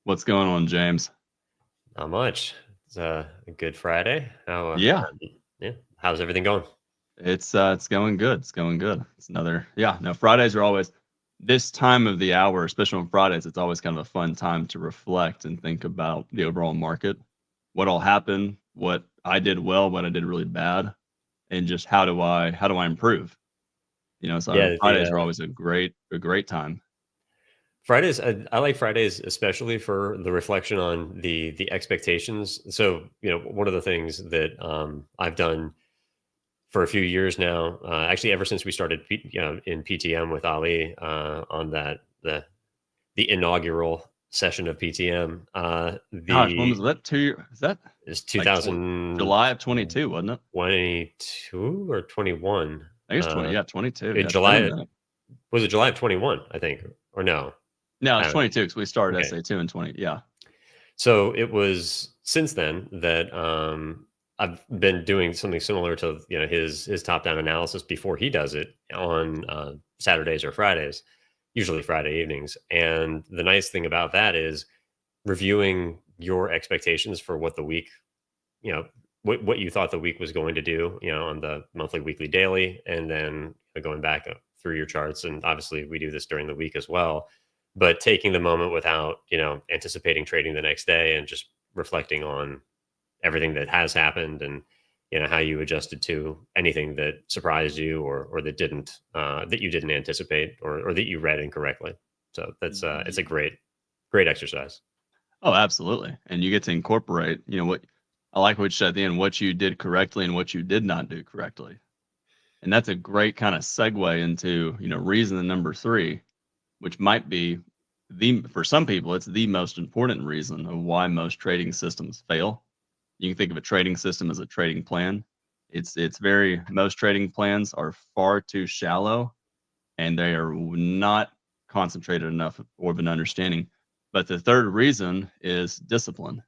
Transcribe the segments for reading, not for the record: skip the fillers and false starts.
What's going on, James? Not much. It's a good Friday. Yeah, Yeah. How's everything going? it's going good. It's going good. It's another no, Fridays are always this time of the hour, especially on Fridays, it's always kind of a fun time to reflect and think about the overall market, what all happened, what I did well, what I did really bad, and just how do I improve? So Yeah, Fridays are always a great time. Fridays. I like Fridays especially for the reflection on the expectations. So one of the things that I've done for a few years now, actually ever since we started, in PTM with Ali on the inaugural session of PTM. Gosh, when The was that? 2 years? Is that is like July of 22, wasn't it? 2022 or 21. I think it's 20. Yeah, 22. In Yeah, it's been a July minute. was it July of 21? I think, or no? No, I it's don't 22 because we started Okay. SA2 in 20. Yeah. So it was since then that I've been doing something similar to his top down analysis before he does it on Saturdays or Fridays, usually Friday evenings. And the nice thing about that is reviewing your expectations for what the week, you know, what you thought the week was going to do, on the monthly, weekly, daily, and then going back through your charts. And obviously, we do this during the week as well. But taking the moment without, anticipating trading the next day and just reflecting on everything that has happened and how you adjusted to anything that surprised you or that didn't that you didn't anticipate or that you read incorrectly. So that's it's a great exercise. Oh, absolutely. And you get to incorporate, what I like what you said at the end, what you did correctly and what you did not do correctly. And that's a great kind of segue into, reason number three, which might be for some people, it's the most important reason of why most trading systems fail. You can think of a trading system as a trading plan. Most trading plans are far too shallow and they are not concentrated enough or of an understanding. But the third reason is discipline.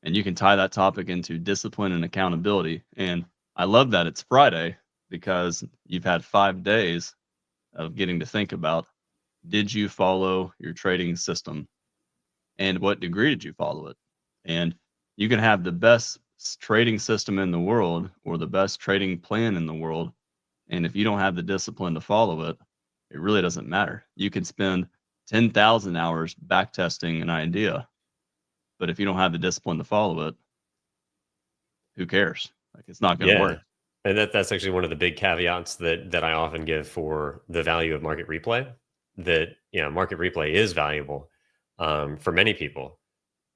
And you can tie that topic into discipline and accountability. And I love that it's Friday because you've had 5 days of getting to think about, did you follow your trading system and what degree did you follow it? And you can have the best trading system in the world or the best trading plan in the world. And if you don't have the discipline to follow it, it really doesn't matter. You can spend 10,000 hours back testing an idea, but if you don't have the discipline to follow it, who cares? Like it's not going to Yeah. work. And that's actually one of the big caveats that I often give for the value of market replay. That market replay is valuable for many people,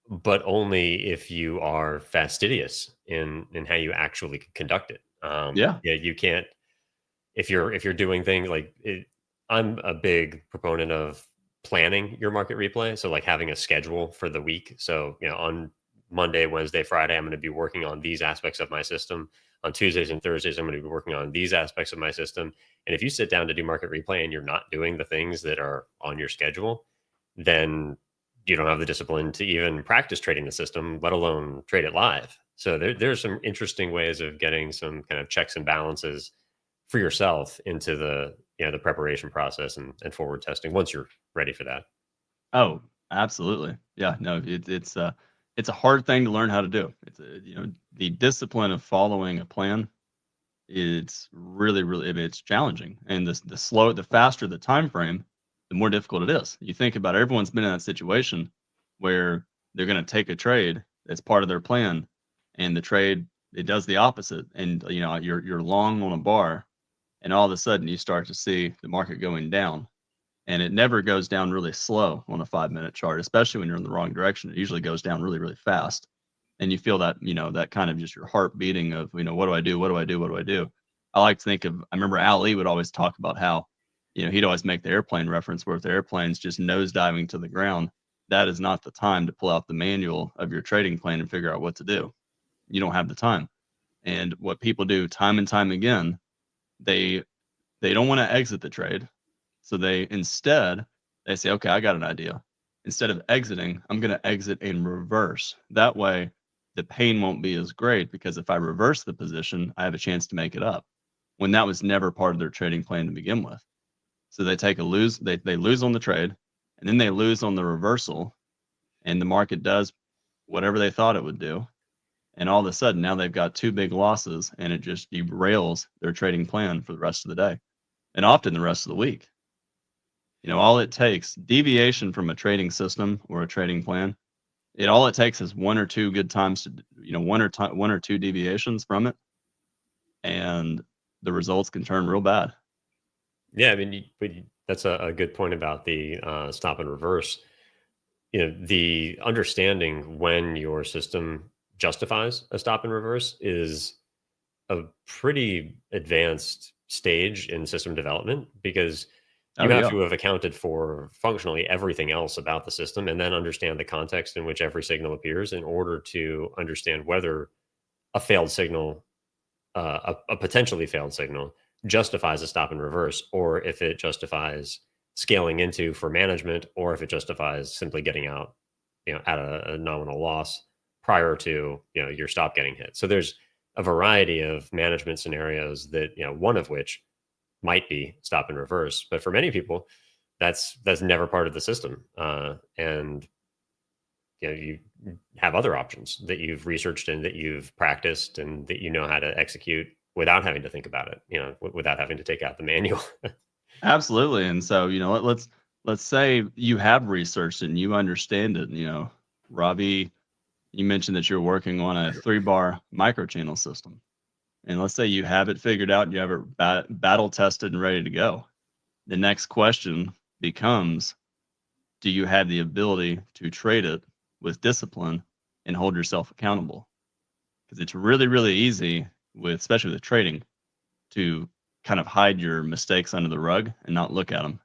but only if you are fastidious in how you actually conduct it. Yeah. Yeah, you can't if you're doing things like it. I'm a big proponent of planning your market replay, so like having a schedule for the week. So on Monday, Wednesday, Friday, I'm going to be working on these aspects of my system. On Tuesdays and Thursdays, I'm going to be working on these aspects of my system. And if you sit down to do market replay and you're not doing the things that are on your schedule, then you don't have the discipline to even practice trading the system, let alone trade it live. So there's some interesting ways of getting some kind of checks and balances for yourself into the preparation process and forward testing once you're ready for that. Oh, absolutely. Yeah. No, it's a hard thing to learn how to do. The discipline of following a plan. It's really, really, I mean, it's challenging, and the faster the time frame, the more difficult it is. You think about it, everyone's been in that situation where they're going to take a trade as part of their plan, and the trade it does the opposite, and you're long on a bar, and all of a sudden you start to see the market going down, and it never goes down really slow on a 5 minute chart, especially when you're in the wrong direction. It usually goes down really, really fast, and you feel that that kind of just your heart beating of what do I do? What do I do? What do I do? I like to think of. I remember Ali would always talk about how he'd always make the airplane reference where if the airplane's just nosediving to the ground, that is not the time to pull out the manual of your trading plan and figure out what to do. You don't have the time. And what people do time and time again, they they don't want to exit the trade. So they say, okay, I got an idea. Instead of exiting, I'm going to exit in reverse. That way, the pain won't be as great because if I reverse the position, I have a chance to make it up when that was never part of their trading plan to begin with. So they take a lose, they lose on the trade, and then they lose on the reversal. and the market does whatever they thought it would do. And all of a sudden, now they've got two big losses, and it just derails their trading plan for the rest of the day, and often the rest of the week. All it takes, deviation from a trading system or a trading plan, all it takes is one or two good times to, one or two deviations from it, and the results can turn real bad. Yeah, I mean, that's a good point about the stop and reverse. The understanding when your system justifies a stop and reverse is a pretty advanced stage in system development, because Oh you have yeah, to have accounted for functionally everything else about the system and then understand the context in which every signal appears in order to understand whether a failed signal, a potentially failed signal, justifies a stop and reverse, or if it justifies scaling into for management, or if it justifies simply getting out, at a nominal loss prior to your stop getting hit. So there's a variety of management scenarios that one of which might be stop and reverse, but for many people, that's never part of the system, and you have other options that you've researched and that you've practiced and that you know how to execute without having to think about it, without having to take out the manual. absolutely. And so, let's say you have researched and you understand it. Robbie, you mentioned that you're working on a 3-bar microchannel system. And let's say you have it figured out and you have it battle tested and ready to go. The next question becomes, do you have the ability to trade it with discipline and hold yourself accountable? Because it's really, really easy especially with trading, to kind of hide your mistakes under the rug and not look at them.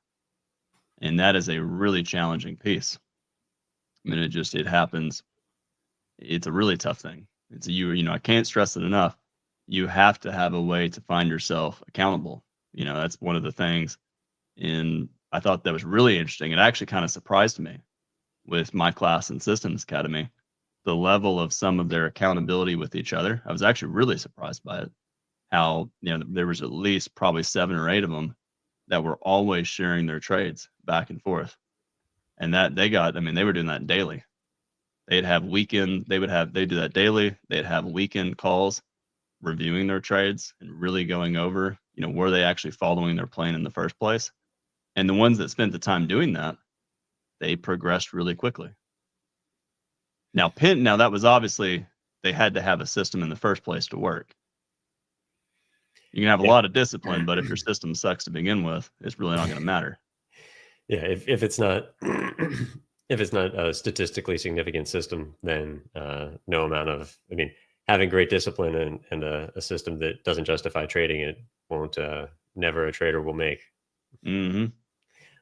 And that is a really challenging piece. I mean, it happens. It's a really tough thing. I can't stress it enough. You have to have a way to find yourself accountable. That's one of the things I thought that was really interesting. It actually kind of surprised me with my class in Systems Academy, the level of some of their accountability with each other. I was actually really surprised by it. How, there was at least probably 7 or 8 of them that were always sharing their trades back and forth. And that they were doing that daily. They'd have weekend, they'd do that daily. They'd have weekend calls reviewing their trades and really going over, were they actually following their plan in the first place? And the ones that spent the time doing that, they progressed really quickly. Now, that was obviously, they had to have a system in the first place to work. You can have a Yeah. lot of discipline, but if your system sucks to begin with, it's really not going to matter. Yeah, if it's not if it's not a statistically significant system, then no amount of, I mean, having great discipline and a system that doesn't justify trading it won't, never a trader will make. And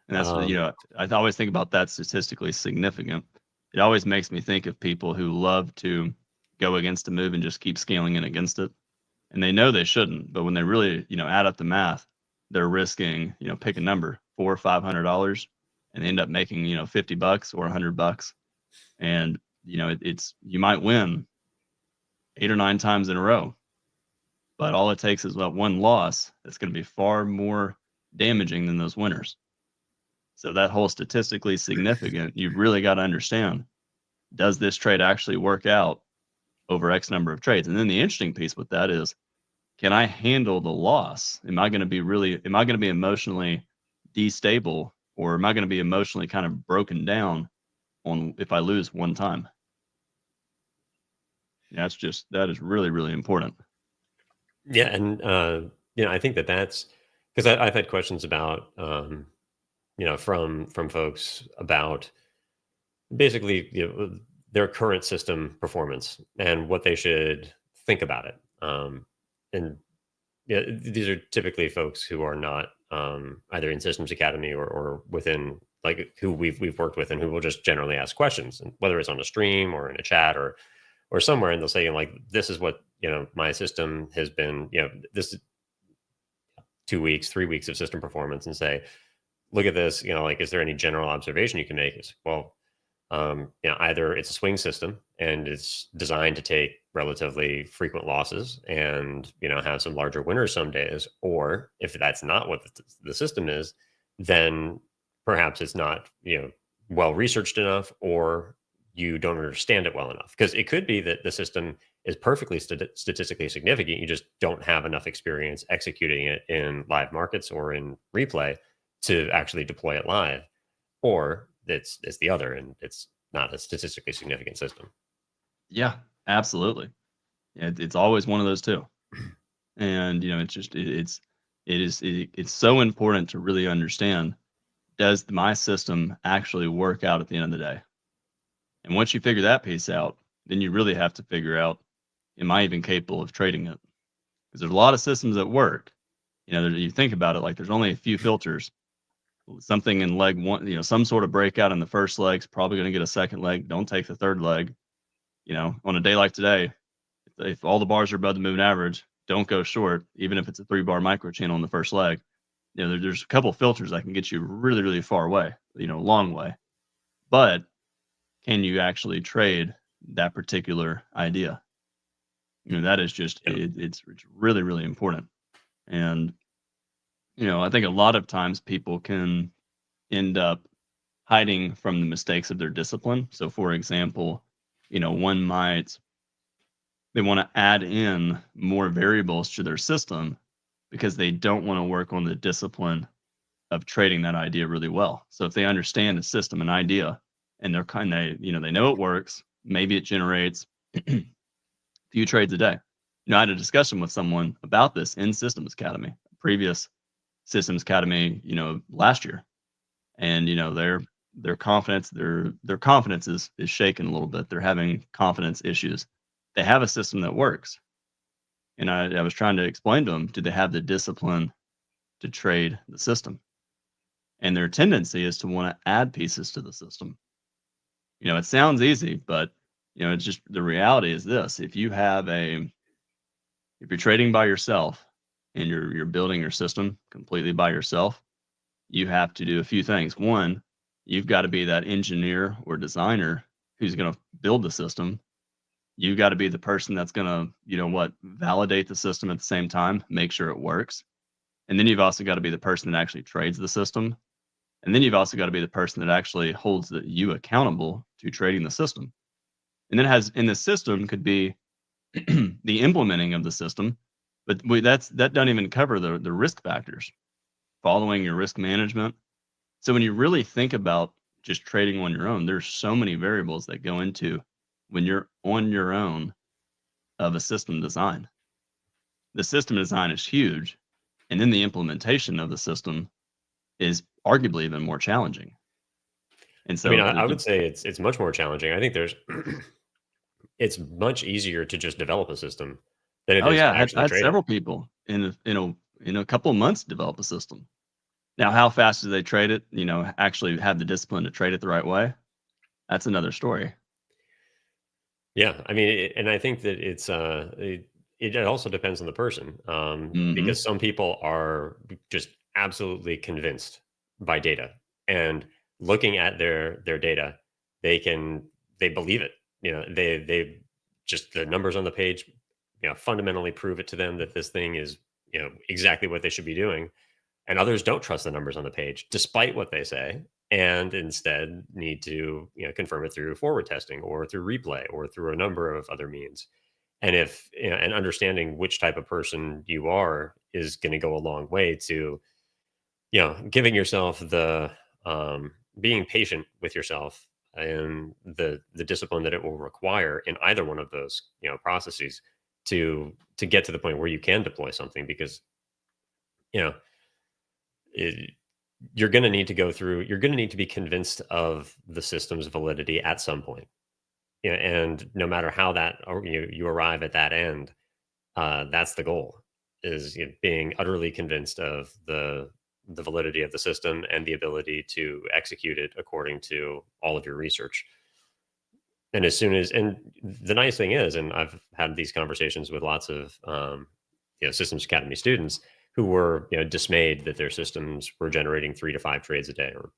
that's, Um, I always think about that statistically significant. It always makes me think of people who love to go against a move and just keep scaling in against it. And they know they shouldn't, but when they really, add up the math, they're risking, pick a number, $400 or $500, and they end up making, $50 or $100. And, you might win 8 or 9 times in a row, but all it takes is that one loss that's going to be far more damaging than those winners. So that whole statistically significant, you've really got to understand, does this trade actually work out over X number of trades? And then the interesting piece with that is, can I handle the loss? Am I going to be emotionally destable, or am I going to be emotionally kind of broken down on if I lose one time? That is really, really important. yeah, and I think that's because I've had questions about, from folks about basically, their current system performance and what they should think about it. And yeah, these are typically folks who are not, either in Systems Academy or within, like, who we've worked with, and who will just generally ask questions, and whether it's on a stream or in a chat or somewhere, and they'll say, like, this is what my system has been. This is 2 weeks, 3 weeks of system performance, and say, look at this. Like, is there any general observation you can make? It's, well, either it's a swing system and it's designed to take relatively frequent losses and, have some larger winners some days. Or if that's not what the system is, then perhaps it's not, well researched enough, or you don't understand it well enough. Because it could be that the system is perfectly statistically significant. You just don't have enough experience executing it in live markets or in replay to actually deploy it live, or it's the other, and it's not a statistically significant system. Yeah, absolutely. Yeah, it's always one of those two. And it's just it's so important to really understand, does my system actually work out at the end of the day? And once you figure that piece out, then you really have to figure out, am I even capable of trading it? Because there's a lot of systems that work. You think about it, like there's only a few filters. Something in leg one, some sort of breakout in the first leg's probably going to get a second leg. Don't take the third leg. On a day like today, if all the bars are above the moving average, don't go short, even if it's a 3-bar micro channel in the first leg. There's a couple filters that can get you really, really far away, long way. But can you actually trade that particular idea? That is just Yeah. it's really, really important. And I think a lot of times people can end up hiding from the mistakes of their discipline. So, for example, one might they want to add in more variables to their system because they don't want to work on the discipline of trading that idea really well. So if they understand the system and idea, and they're kind of, they know it works, maybe it generates a few trades a day. I had a discussion with someone about this in Systems Academy, previous Systems Academy, last year. And their confidence, their confidence is shaken a little bit. They're having confidence issues. They have a system that works. And I was trying to explain to them, do they have the discipline to trade the system? And their tendency is to want to add pieces to the system. It sounds easy, but it's just, the reality is this: if you're trading by yourself and you're building your system completely by yourself, you have to do a few things. One, you've got to be that engineer or designer who's going to build the system. You've got to be the person that's going to, validate the system at the same time, make sure it works. And then you've also got to be the person that actually trades the system. And then you've also got to be the person that actually holds you accountable to trading the system. And then in the system could be the implementing of the system, but that doesn't even cover the risk factors, following your risk management. So when you really think about just trading on your own, there's so many variables that go into when you're on your own of a system design. The system design is huge, and then the implementation of the system is arguably even more challenging. And I mean, so I would say it's much more challenging. I think there's it's much easier to just develop a system than it oh is yeah, to I actually had trade it. several people in a couple of months develop a system. Now, how fast do they trade it? Actually have the discipline to trade it the right way. That's another story. Yeah, I mean, and I think that it also depends on the person, Hmm. because some people are just absolutely convinced by data, and looking at their data, they believe it. They just, the numbers on the page, fundamentally prove it to them that this thing is exactly what they should be doing. And others don't trust the numbers on the page despite what they say, and instead need to confirm it through forward testing or through replay or through a number of other means. And if and understanding which type of person you are is going to go a long way to giving yourself the being patient with yourself and the discipline that it will require in either one of those processes to get to the point where you can deploy something. Because you know it, you're going to need to go through, you're going to need to be convinced of the system's validity at some point. And no matter how that, or you arrive at that end, that's the goal, is being utterly convinced of the validity of the system and the ability to execute it according to all of your research. And as soon as, and the nice thing is, and I've had these conversations with lots of systems academy students who were dismayed that their systems were generating 3 to 5 trades a day, or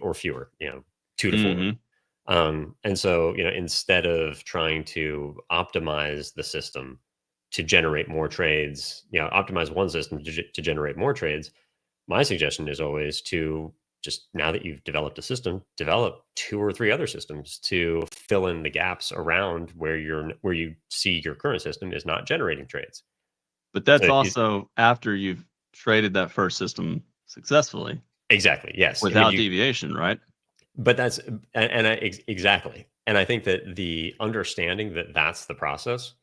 or fewer, 2 to 4. Hmm. And so instead of trying to optimize the system to generate more trades, optimize one system to generate more trades, my suggestion is always to just now that you've developed a system, develop 2 or 3 other systems to fill in the gaps around where you see your current system is not generating trades. But So that's you also after you've traded that first system successfully exactly, yes. I mean, without deviation, right? but that's and exactly. And I think that the understanding that that's the process,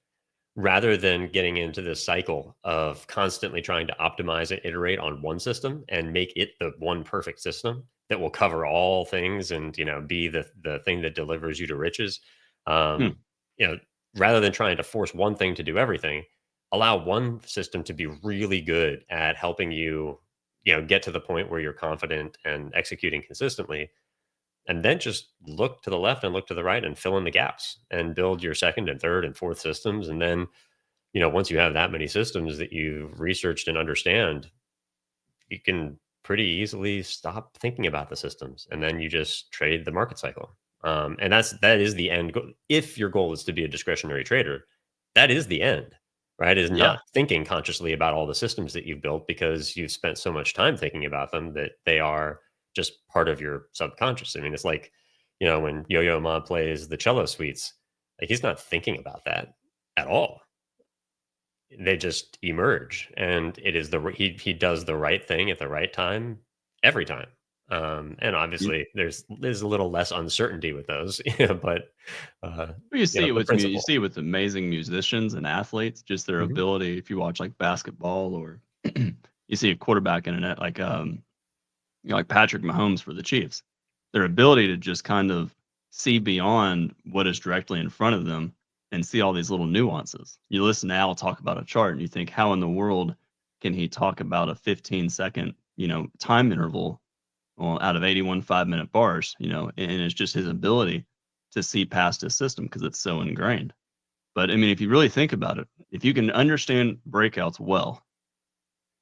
rather than getting into this cycle of constantly trying to optimize and iterate on one system and make it the one perfect system that will cover all things and be the thing that delivers you to riches. Hmm. um Rather than trying to force one thing to do everything, allow one system to be really good at helping you get to the point where you're confident and executing consistently, and then just look to the left and look to the right and fill in the gaps and build your second and third and fourth systems. And then once you have that many systems that you've researched and understand, you can pretty easily stop thinking about the systems, and then you just trade the market cycle. And that is the end goal. If your goal is to be a discretionary trader, that is the end, right? Is Yeah. not thinking consciously about all the systems that you've built because you've spent so much time thinking about them that they are just part of your subconscious. I mean, it's like, when Yo-Yo Ma plays the cello suites, like he's not thinking about that at all. They just emerge, and it is he does the right thing at the right time every time. And You, obviously there's a little less uncertainty with those, but uh, you see it the with you principle. see it with amazing musicians and athletes, just their Mhm. ability. If you watch like basketball, or you see a quarterback in a net like like Patrick Mahomes for the Chiefs, their ability to just kind of see beyond what is directly in front of them and see all these little nuances. You listen to Al talk about a chart and you think, how in the world can he talk about a 15-second, time interval, well, out of 81 5-minute bars, and it's just his ability to see past his system because it's so ingrained. But I mean, if you really think about it, if you can understand breakouts well,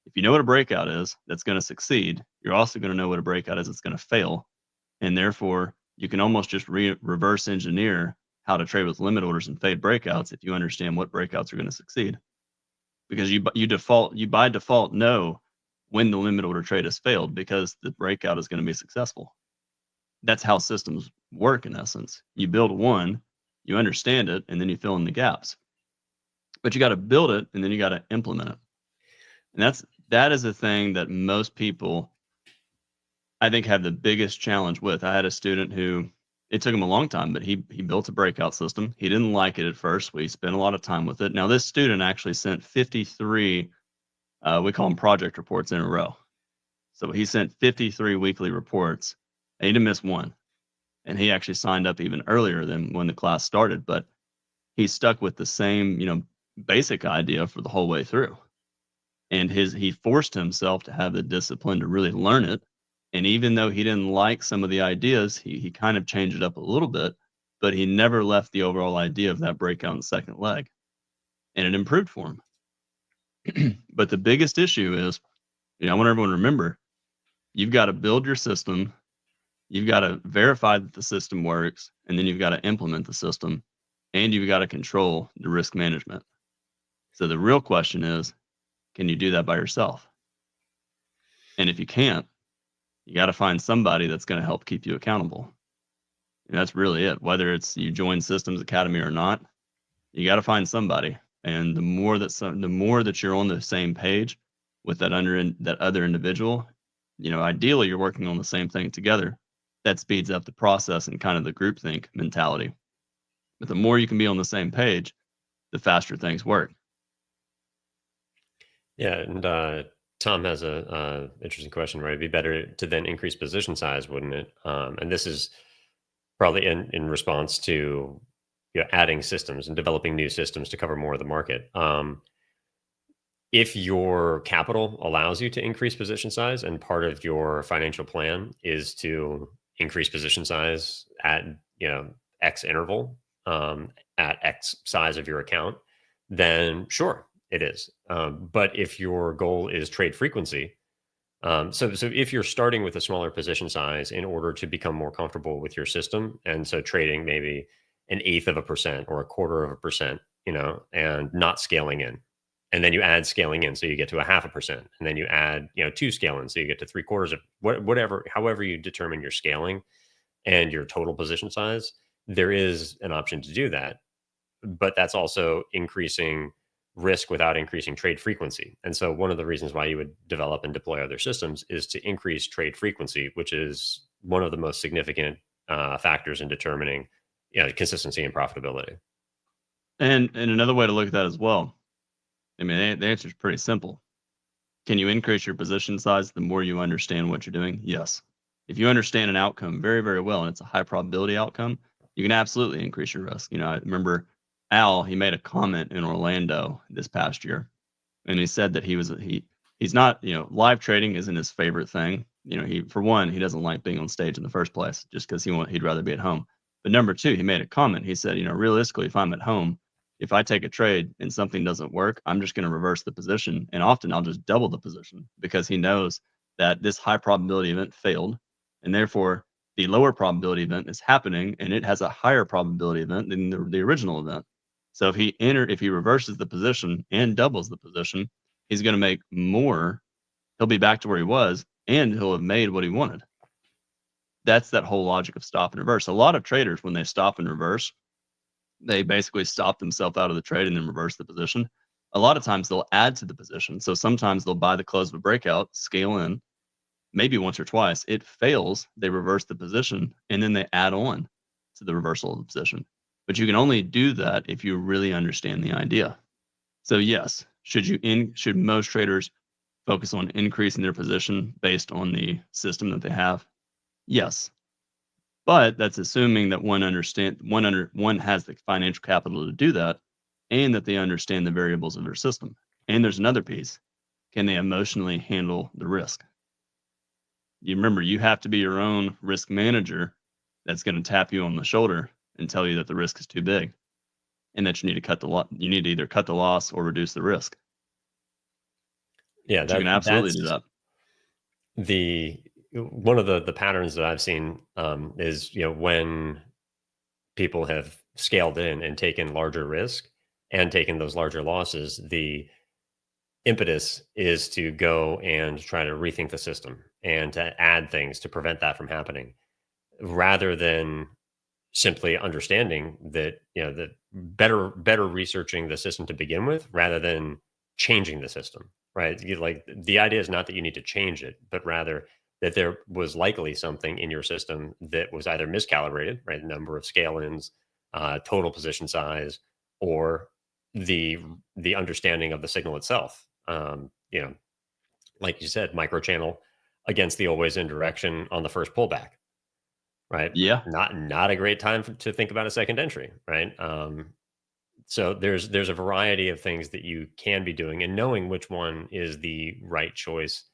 if you know what a breakout is that's going to succeed, you're also going to know what a breakout is that's going to fail. And therefore, you can almost just reverse engineer how to trade with limit orders and fade breakouts if you understand what breakouts are going to succeed. Because you by default know when the limit order trade has failed because the breakout is going to be successful. That's how systems work in essence. You build one, you understand it, and then you fill in the gaps. But you got to build it and then you got to implement it. And that is a thing that most people, I think, have the biggest challenge with. I had a student who, it took him a long time, but he built a breakout system. He didn't like it at first. We spent a lot of time with it. Now this student actually sent 53, we call them project reports, in a row. So he sent 53 weekly reports. And he didn't miss one. And he actually signed up even earlier than when the class started, but he stuck with the same, basic idea for the whole way through. And he forced himself to have the discipline to really learn it. And even though he didn't like some of the ideas, he kind of changed it up a little bit, but he never left the overall idea of that breakout in the second leg. And it improved for him. But the biggest issue is, I want everyone to remember, you've got to build your system, you've got to verify that the system works, and then you've got to implement the system, and you've got to control the risk management. So the real question is, can you do that by yourself? And if you can't, you got to find somebody that's going to help keep you accountable. And that's really it. Whether it's you join Systems Academy or not, you got to find somebody. And the more that you're on the same page with that other individual, ideally you're working on the same thing together. That speeds up the process and kind of the groupthink mentality. But the more you can be on the same page, the faster things work. Yeah, and Tom has a interesting question, right? It'd be better to then increase position size, wouldn't it? And this is probably in response to adding systems and developing new systems to cover more of the market. If your capital allows you to increase position size, and part of your financial plan is to increase position size at X interval, at X size of your account, then sure, it is. But if your goal is trade frequency, so if you're starting with a smaller position size in order to become more comfortable with your system, and so trading maybe 1/8 of a percent or 1/4 of a percent, and not scaling in, and then you add scaling in, so you get to 0.5%, and then you add, 2 scale in, so you get to 3/4 of whatever, however you determine your scaling and your total position size. There is an option to do that, but that's also increasing risk without increasing trade frequency. And so one of the reasons why you would develop and deploy other systems is to increase trade frequency, which is one of the most significant factors in determining, consistency and profitability. And another way to look at that as well, I mean, the answer is pretty simple. Can you increase your position size the more you understand what you're doing? Yes. If you understand an outcome very, very well and it's a high probability outcome, you can absolutely increase your risk. I remember Al, he made a comment in Orlando this past year, and he said that he's not, live trading isn't his favorite thing. He, for one, he doesn't like being on stage in the first place just because he'd rather be at home. But number two, he made a comment. He said, realistically, if I'm at home, if I take a trade and something doesn't work, I'm just going to reverse the position. And often I'll just double the position because he knows that this high probability event failed. And therefore, the lower probability event is happening and it has a higher probability event than the original event. So if he reverses the position and doubles the position, he's going to make more. He'll be back to where he was and he'll have made what he wanted. That's that whole logic of stop and reverse. A lot of traders, when they stop and reverse, they basically stop themselves out of the trade and then reverse the position. A lot of times they'll add to the position. So sometimes they'll buy the close of a breakout, scale in, maybe once or twice. It fails, they reverse the position, and then they add on to the reversal of the position. But you can only do that if you really understand the idea. So yes, should most traders focus on increasing their position based on the system that they have? Yes. But that's assuming that one has the financial capital to do that and that they understand the variables of their system. And there's another piece. Can they emotionally handle the risk? You remember, you have to be your own risk manager that's going to tap you on the shoulder and tell you that the risk is too big and that you need to you need to either cut the loss or reduce the risk. Yeah, But you can absolutely do that. One of the patterns that I've seen is, when people have scaled in and taken larger risk and taken those larger losses, the impetus is to go and try to rethink the system and to add things to prevent that from happening, rather than simply understanding that, that better researching the system to begin with, rather than changing the system, right? Like, the idea is not that you need to change it, but rather that there was likely something in your system that was either miscalibrated, right? The number of scale ins, total position size, or the understanding of the signal itself. Like you said, microchannel against the always in direction on the first pullback, right? Yeah. Not a great time to think about a second entry, right? So there's a variety of things that you can be doing, and knowing which one is the right choice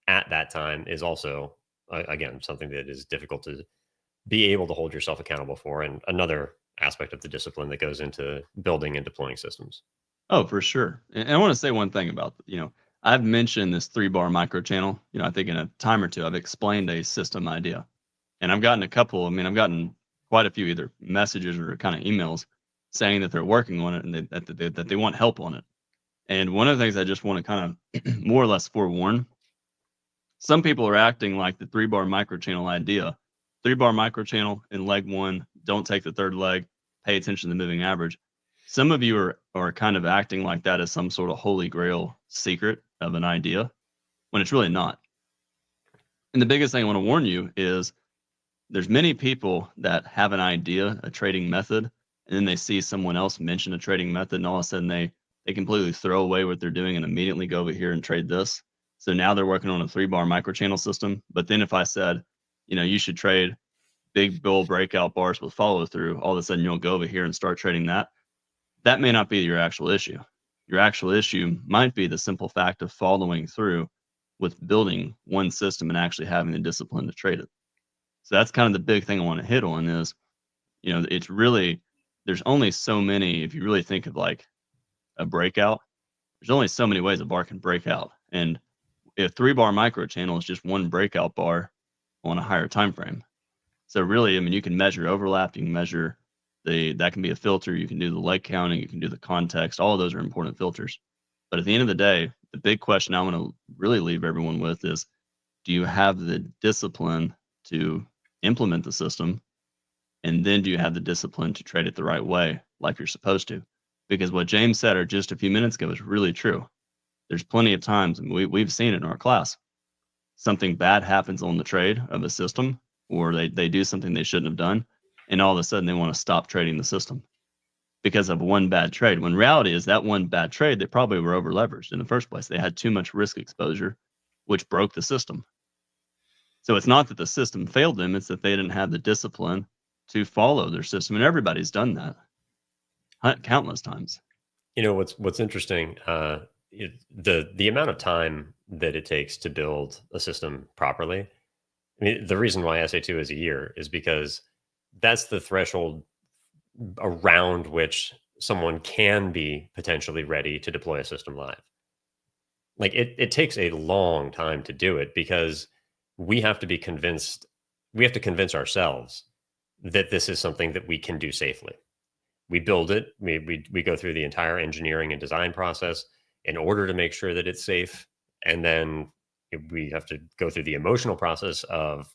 at that time is also, again, something that is difficult to be able to hold yourself accountable for, and another aspect of the discipline that goes into building and deploying systems. Oh, for sure. And I want to say one thing about, I've mentioned this 3-bar micro channel. I think in a time or two, I've explained a system idea. And I've gotten I've gotten quite a few either messages or kind of emails saying that they're working on it and that they want help on it. And one of the things I just want to kind of more or less forewarn, some people are acting like the 3-bar micro channel idea. 3-bar micro channel in leg one, don't take the third leg, pay attention to the moving average. Some of you are kind of acting like that as some sort of holy grail secret of an idea when it's really not. And the biggest thing I want to warn you is there's many people that have an idea, a trading method, and then they see someone else mention a trading method, and all of a sudden they completely throw away what they're doing and immediately go over here and trade this. So now they're working on a 3-bar microchannel system. But then if I said, you should trade big bull breakout bars with follow through, all of a sudden you'll go over here and start trading that. That may not be your actual issue. Your actual issue might be the simple fact of following through with building one system and actually having the discipline to trade it. So that's kind of the big thing I want to hit on is, it's really, there's only so many, if you really think of like a breakout, there's only so many ways a bar can break out. And a 3-bar micro channel is just one breakout bar on a higher time frame. So really, you can measure overlap, you can measure that can be a filter, you can do the leg counting, you can do the context, all of those are important filters. But at the end of the day, the big question I want to really leave everyone with is, do you have the discipline to implement the system? And then do you have the discipline to trade it the right way, like you're supposed to? Because what James said or just a few minutes ago is really true. There's plenty of times, and we've seen it in our class, something bad happens on the trade of a system, or they do something they shouldn't have done, and all of a sudden they want to stop trading the system because of one bad trade. When reality is that one bad trade, they probably were over leveraged in the first place. They had too much risk exposure, which broke the system. So it's not that the system failed them, it's that they didn't have the discipline to follow their system. And everybody's done that countless times. What's interesting, the amount of time that it takes to build a system properly. I mean, the reason why I say 2 is a year is because that's the threshold around which someone can be potentially ready to deploy a system live. Like it takes a long time to do it because we have to be convinced, we have to convince ourselves that this is something that we can do safely. We build it, we go through the entire engineering and design process in order to make sure that it's safe. And then we have to go through the emotional process of,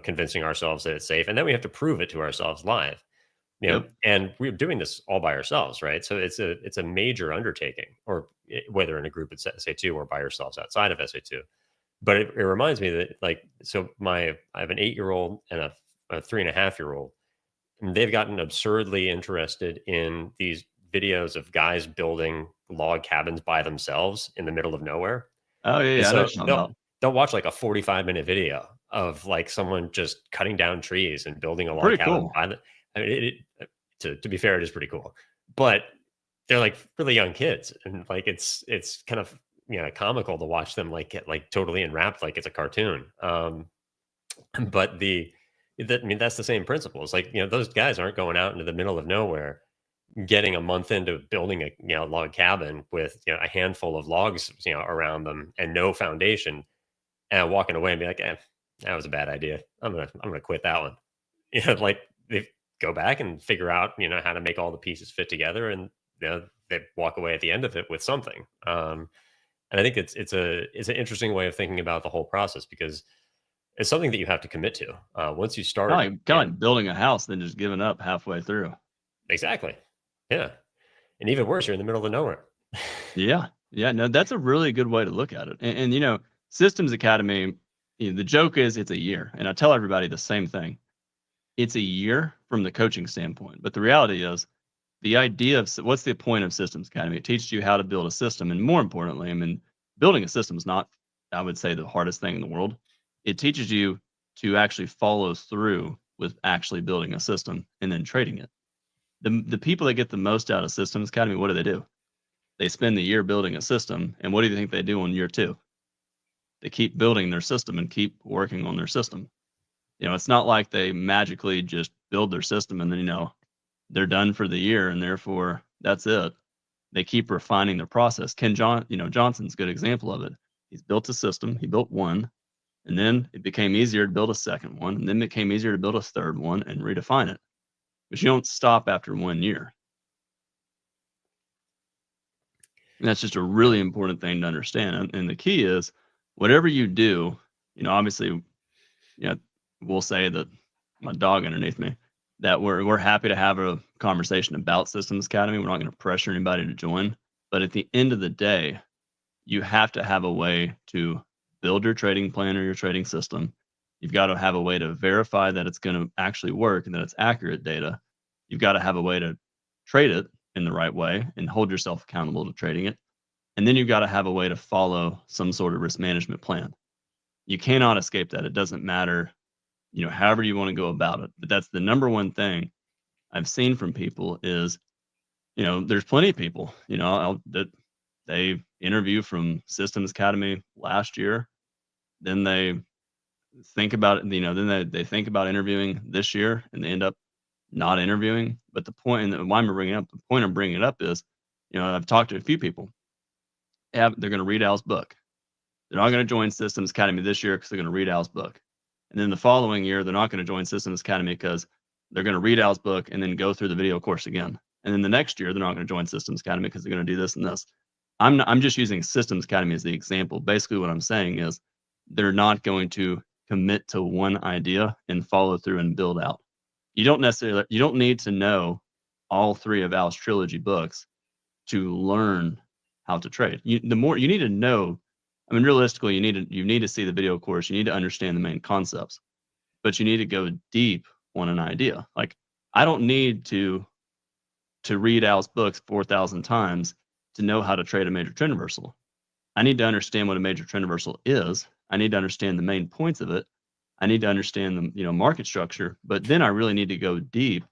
convincing ourselves that it's safe. And then we have to prove it to ourselves live. Yep. And we're doing this all by ourselves, right? So it's a major undertaking, or whether in a group at SA2 or by yourselves outside of SA2. But it reminds me that, like, so I have an 8-year-old and a 3.5-year-old, and they've gotten absurdly interested in these videos of guys building log cabins by themselves in the middle of nowhere. Oh yeah, And yeah, I know so what you're talking about. they'll watch like a 45-minute video of like someone just cutting down trees and building a log Pretty cabin cool. by the. I mean, to be fair, it is pretty cool, but they're like really young kids, and like it's kind of comical to watch them like get like totally enwrapped like it's a cartoon. But I mean, that's the same principle. It's like, those guys aren't going out into the middle of nowhere, getting a month into building a log cabin with a handful of logs around them and no foundation, and walking away and be like, that was a bad idea. I'm gonna quit that one. Like they go back and figure out how to make all the pieces fit together, and they walk away at the end of it with something. And I think it's an interesting way of thinking about the whole process, because it's something that you have to commit to. Once you start, Kind of like building a house, then just giving up halfway through. exactly, yeah, and even worse, you're in the middle of nowhere. Yeah. Yeah. No, that's a really good way to look at it. And Systems Academy, the joke is it's a year. And I tell everybody the same thing. It's a year from the coaching standpoint. But the reality is, the idea of what's the point of Systems Academy? It teaches you how to build a system. And more importantly, I mean, building a system is not, I would say, the hardest thing in the world. It teaches you to actually follow through with actually building a system and then trading it. The people that get the most out of Systems Academy, what do? They spend the year building a system, and what do you think they do in year 2? They keep building their system and keep working on their system. It's not like they magically just build their system and then, they're done for the year and therefore that's it. They keep refining their process. Johnson's a good example of it. He's built a system. He built one, and then it became easier to build a second one, and then it became easier to build a third one and redefine it. But you don't stop after 1 year. And that's just a really important thing to understand. And the key is, whatever you do, obviously, we'll say that my dog underneath me, that we're happy to have a conversation about Systems Academy. We're not going to pressure anybody to join. But at the end of the day, you have to have a way to build your trading plan or your trading system. You've got to have a way to verify that it's going to actually work and that it's accurate data. You've got to have a way to trade it in the right way and hold yourself accountable to trading it. And then you've got to have a way to follow some sort of risk management plan. You cannot escape that. It doesn't matter, however you want to go about it. But that's the number one thing I've seen from people is, there's plenty of people, that they interview from Systems Academy last year. Then they think about it, then they think about interviewing this year and they end up not interviewing. But the point, and why I'm bringing it up, the point I'm bringing it up is, I've talked to a few people. They're going to read Al's book. They're not going to join Systems Academy this year because they're going to read Al's book. And then the following year, they're not going to join Systems Academy because they're going to read Al's book and then go through the video course again. And then the next year, they're not going to join Systems Academy because they're going to do this and this. I'm just using Systems Academy as the example. Basically, what I'm saying is they're not going to commit to one idea and follow through and build out. You don't need to know all 3 of Al's trilogy books to learn how to trade. The more you need to know, I mean, realistically, you need to see the video course. You need to understand the main concepts, but you need to go deep on an idea. Like, I don't need to read Al's books 4,000 times to know how to trade a major trend reversal. I need to understand what a major trend reversal is. I need to understand the main points of it. I need to understand the market structure, but then I really need to go deep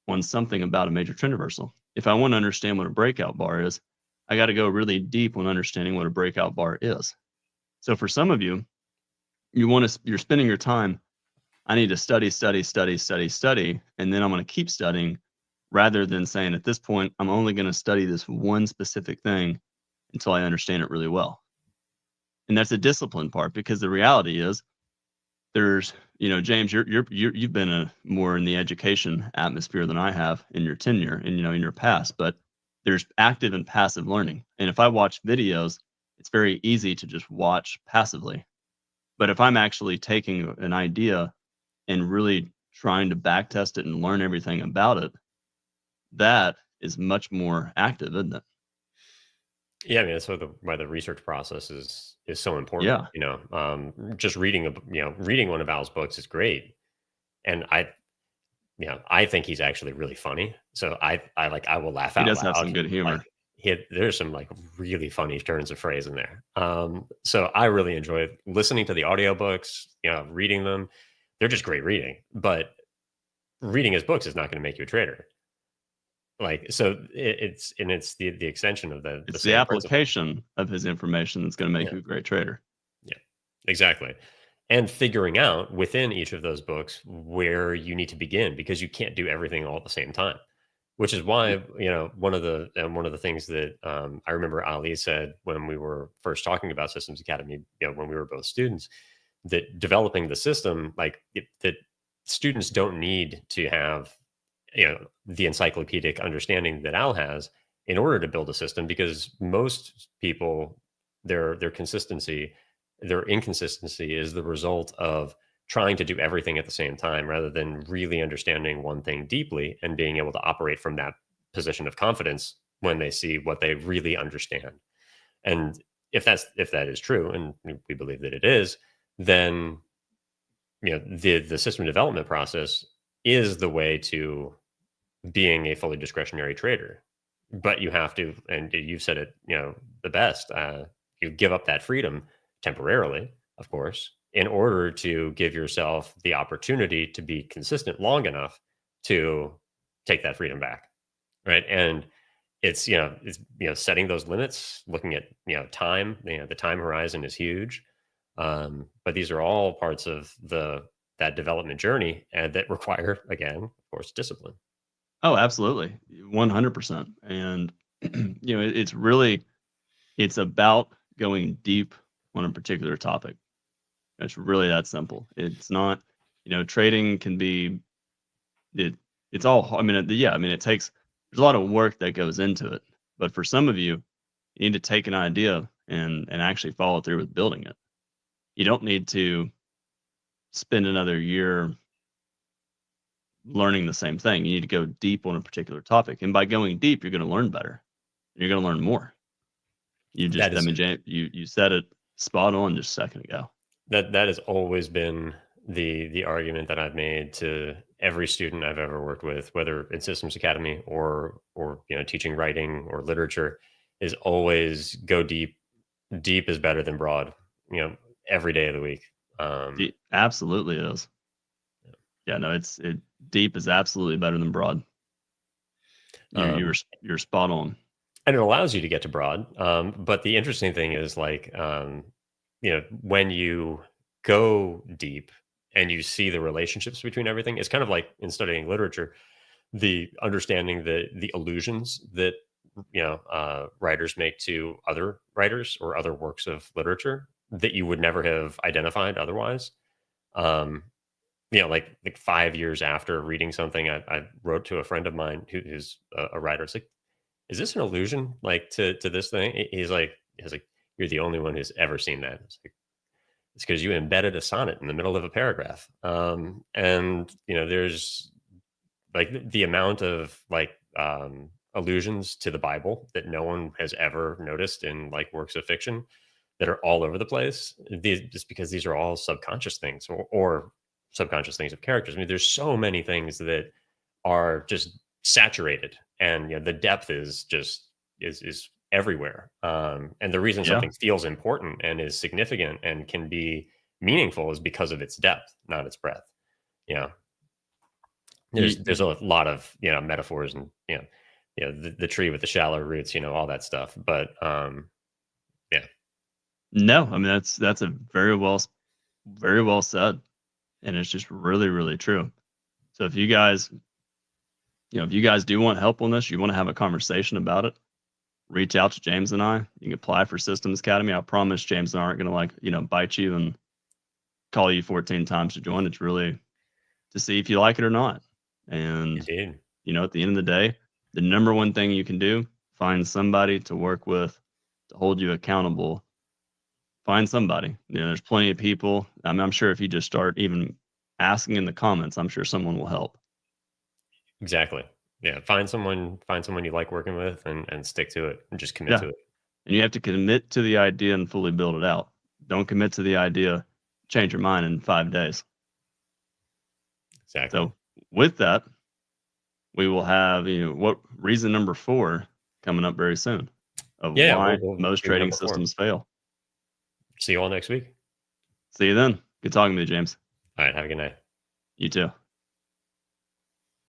on something about a major trend reversal. If I want to understand what a breakout bar is, I got to go really deep on understanding what a breakout bar is. So for some of you, you're spending your time, I need to study, and then I'm going to keep studying, rather than saying at this point, I'm only going to study this one specific thing until I understand it really well. And that's a discipline part, because the reality is there's, James, you've been more in the education atmosphere than I have in your tenure and, in your past, but there's active and passive learning. And if I watch videos, it's very easy to just watch passively. But if I'm actually taking an idea and really trying to back test it and learn everything about it, that is much more active, isn't it? Yeah, I mean, that's why the research process is so important. Yeah. Just reading one of Al's books is great, and I think he's actually really funny. So I will laugh He out does have loud. some good Like humor. there's some like really funny turns of phrase in there. So I really enjoy listening to the audiobooks, reading them. They're just great reading, but reading his books is not going to make you a trader. Like, so it's the extension of the It's the same principle. application of his information that's gonna make Yeah. you a great trader. Yeah, exactly. And figuring out within each of those books where you need to begin, because you can't do everything all at the same time. Which is Ye why, one of the things that I remember Ali said when we were first talking about Systems Academy, when we were both students, that developing the system, that students don't need to have, the encyclopedic understanding that Al has in order to build a system, because most people, their consistency, their inconsistency is the result of trying to do everything at the same time rather than really understanding one thing deeply and being able to operate from that position of confidence when they see what they really understand. And if that is true, and we believe that it is, then the system development process is the way to being a fully discretionary trader. But you have to, and you've said it, the best. You give up that freedom temporarily, of course, in order to give yourself the opportunity to be consistent long enough to take that freedom back, right? And it's setting those limits, looking at time. The time horizon is huge, but these are all parts of that development journey, and that require, again, of course, discipline. Oh, absolutely. 100%. And, it's about going deep on a particular topic. It's really that simple. It's not, trading can be it it's all I mean, yeah, I mean, there's a lot of work that goes into it. But for some of you, you need to take an idea and actually follow through with building it. You don't need to spend another year learning the same thing. You need to go deep on a particular topic. And by going deep, you're going to learn better. You're going to learn more. That I is mean, James, you said it spot on just a second ago. that has always been the argument that I've made to every student I've ever worked with, whether in Systems Academy or teaching writing or literature, is always go deep. Deep is better than broad. Every day of the week. It absolutely is. Yeah, no, deep is absolutely better than broad. Um, You're spot on. and it allows you to get to broad. But the interesting thing is, when you go deep and you see the relationships between everything, it's kind of like in studying literature, the understanding the illusions that writers make to other writers or other works of literature that you would never have identified otherwise. Um, like 5 years after reading something, I wrote to a friend of mine who's a writer. It's like, is this an allusion like to this thing? He's like, you're the only one who's ever seen that. It's like, it's because you embedded a sonnet in the middle of a paragraph. And there's like the amount of like allusions to the Bible that no one has ever noticed in like works of fiction that are all over the place. Just because these are all subconscious things or subconscious things of characters. I mean, there's so many things that are just saturated, and the depth is just is everywhere. And the reason Yeah. something feels important and is significant and can be meaningful is because of its depth, not its breadth. Yeah, there's a lot of metaphors and the tree with the shallow roots, all that stuff. But yeah, No, I mean that's a very well said, and it's just really really true. So if you guys, if you guys do want help on this, you want to have a conversation about it, reach out to James and I. You can apply for Systems Academy. I promise James and I aren't going to bite you and call you 14 times to join. It's really to see if you like it or not. And indeed. at the end of the day, the number one thing you can do, find somebody to work with to hold you accountable. Find somebody. There's plenty of people. I'm sure if you just start even asking in the comments, I'm sure someone will help. Exactly. Yeah. Find someone you like working with and stick to it and just commit Yeah. to it. And you have to commit to the idea and fully build it out. Don't commit to the idea, change your mind in 5 days. Exactly. So with that, we will have what reason number 4 coming up very soon of Yeah. why We'll most do trading number 4. systems fail. See you all next week. See you then. Good talking to you, James. All right. Have a good night. You too.